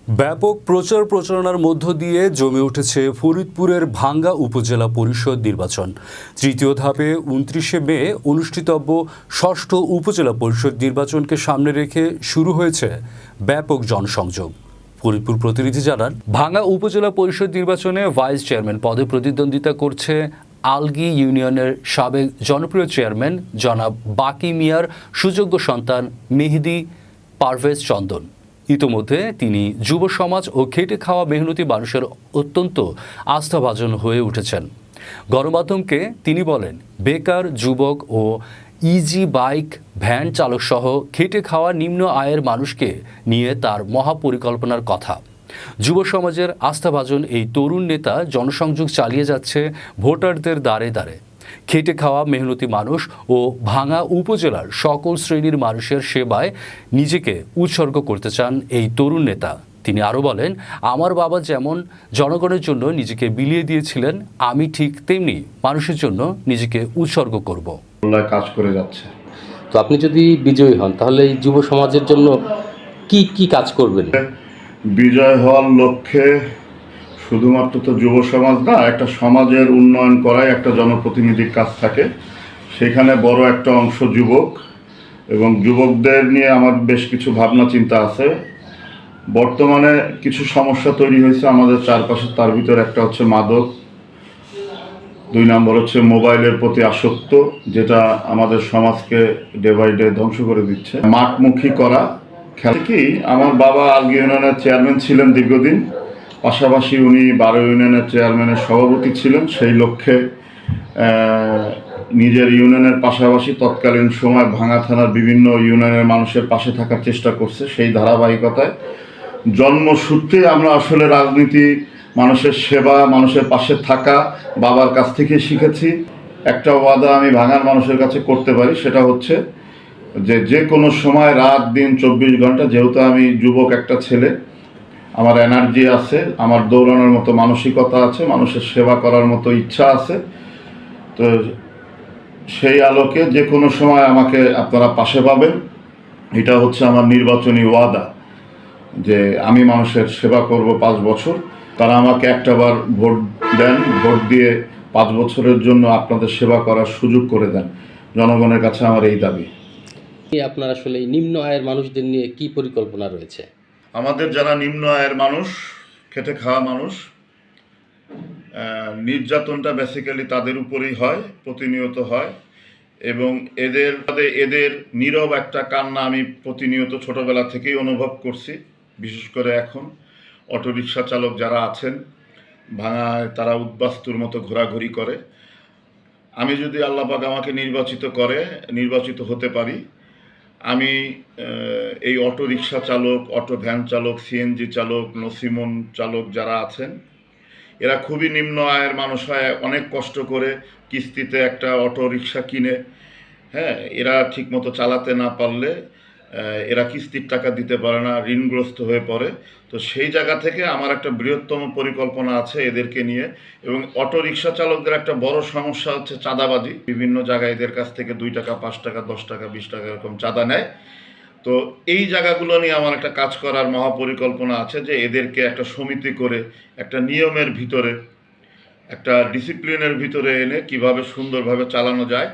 ব্যাপক প্রচার প্রচারণার মধ্য দিয়ে জমে উঠেছে ফরিদপুরের ভাঙ্গা উপজেলা পরিষদ নির্বাচন। তৃতীয় ধাপে ২৯শে মে অনুষ্ঠিতব্য ষষ্ঠ উপজেলা পরিষদ নির্বাচনকে সামনে রেখে শুরু হয়েছে ব্যাপক জনসংযোগ। ফরিদপুর প্রতিনিধি জানান, ভাঙ্গা উপজেলা পরিষদ নির্বাচনে ভাইস চেয়ারম্যান পদে প্রতিদ্বন্দ্বিতা করছে আলগী ইউনিয়নের সাবেক জনপ্রিয় চেয়ারম্যান জনাব বাকি মিয়ার সুযোগ্য সন্তান মেহেদী পারভেজ চন্দন। ইতোমধ্যে তিনি যুব সমাজ ও খেটে খাওয়া মেহনতি মানুষের অত্যন্ত আস্থাভাজন হয়ে উঠেছেন। গণমাধ্যমকে তিনি বলেন, বেকার যুবক ও ইজি বাইক ভ্যান চালক সহ খেটে খাওয়া নিম্ন আয়ের মানুষকে নিয়ে তার মহাপরিকল্পনার কথা। যুব সমাজের আস্থাভাজন এই তরুণ নেতা জনসংযোগ চালিয়ে যাচ্ছে ভোটারদের দ্বারে দ্বারে। খেটে খাওয়া মেহনতি মানুষ ও ভাঙ্গা উপজেলার সকল শ্রেণীর মানুষের সেবায় নিজেকে উৎসর্গ করতে চান এই তরুণ নেতা। তিনি আরও বলেন, আমার বাবা যেমন জনগণের জন্য নিজেকে বিলিয়ে দিয়েছিলেন, আমি ঠিক তেমনি মানুষের জন্য নিজেকে উৎসর্গ করব। কাজ করে যাচ্ছে। তো আপনি যদি বিজয়ী হন তাহলে এই যুব সমাজের জন্য কি কি কাজ করবেন? বিজয় হওয়ার লক্ষ্যে শুধুমাত্র তো যুব সমাজ না, একটা সমাজের উন্নয়ন করাই একটা জনপ্রতিনিধির কাজ থাকে। সেখানে বড় একটা অংশ যুবক, এবং যুবকদের নিয়ে আমার বেশ কিছু ভাবনা চিন্তা আছে। বর্তমানে কিছু সমস্যা তৈরি হয়েছে আমাদের চারপাশে, তার ভিতরে একটা হচ্ছে মাদক, ২ নম্বর হচ্ছে মোবাইলের প্রতি আসক্ত, যেটা আমাদের সমাজকে ডে বাই ডে ধ্বংস করে দিচ্ছে। মাঠমুখী করা খেলা কি, আমার বাবা আলগী ইউনিয়নের চেয়ারম্যান ছিলেন দীর্ঘদিন, পাশাপাশি উনি ১২ ইউনিয়নের চেয়ারম্যানের সভাপতি ছিলেন। সেই লক্ষ্যে নিজের ইউনিয়নের পাশাপাশি তৎকালীন সময় ভাঙ্গা থানার বিভিন্ন ইউনিয়নের মানুষের পাশে থাকার চেষ্টা করছে। সেই ধারাবাহিকতায় জন্মসূত্রে আমরা আসলে রাজনীতি, মানুষের সেবা, মানুষের পাশে থাকা বাবার কাছ থেকে শিখেছি। একটা ওয়াদা আমি ভাঙ্গার মানুষের কাছে করতে পারি, সেটা হচ্ছে যে কোনো সময় রাত দিন ২৪ ঘন্টা, যেহেতু আমি যুবক একটা ছেলে, আমার এনার্জি আছে, আমার দৌড়ানোর মতো মানসিকতা আছে, মানুষের সেবা করার মতো ইচ্ছা আছে, তো সেই আলোকে যে কোনো সময় আমাকে আপনারা পাশে পাবেন। এটা হচ্ছে আমার নির্বাচনী ওয়াদা, যে আমি মানুষের সেবা করব ৫ বছর। তারা আমাকে একটাবার ভোট দেন, ভোট দিয়ে ৫ বছরের জন্য আপনাদের সেবা করার সুযোগ করে দেন। জনগণের কাছে আমার এই দাবি। আপনার আসলে এই নিম্ন আয়ের মানুষদের নিয়ে কি পরিকল্পনা রয়েছে? আমাদের যারা নিম্ন আয়ের মানুষ, খেটে খাওয়া মানুষ, নির্যাতনটা বেসিক্যালি তাদের উপরেই হয়, প্রতিনিয়ত হয়, এবং এদের নীরব একটা কান্না আমি প্রতিনিয়ত ছোটবেলা থেকেই অনুভব করছি। বিশেষ করে এখন অটোরিকশা চালক যারা আছেন ভাঙায়, তারা উদ্বাস্তুর মতো ঘোরাঘুরি করে। আমি যদি আল্লাহ পাক আমাকে নির্বাচিত হতে পারি, আমি এই অটোরিকশা চালক, অটো ভ্যান চালক, সিএনজি চালক, নসিমন চালক যারা আছেন, এরা খুবই নিম্ন আয়ের মানুষ হয়, অনেক কষ্ট করে কিস্তিতে একটা অটো রিক্সা কিনে, হ্যাঁ, এরা ঠিকমতো চালাতে না পারলে এরা কিস্তির টাকা দিতে পারে না, ঋণগ্রস্ত হয়ে পড়ে। তো সেই জায়গা থেকে আমার একটা বৃহত্তম পরিকল্পনা আছে এদেরকে নিয়ে। এবং অটো রিক্সা চালকদের একটা বড় সমস্যা হচ্ছে চাঁদাবাজি। বিভিন্ন জায়গায় এদের কাছ থেকে ২ টাকা, ৫ টাকা, ১০ টাকা, ২০ টাকা এরকম চাঁদা নেয়। তো এই জায়গাগুলো নিয়ে আমার একটা কাজ করার মহাপরিকল্পনা আছে, যে এদেরকে একটা সমিতি করে, একটা নিয়মের ভিতরে, একটা ডিসিপ্লিনের ভিতরে এনে কিভাবে সুন্দরভাবে চালানো যায়।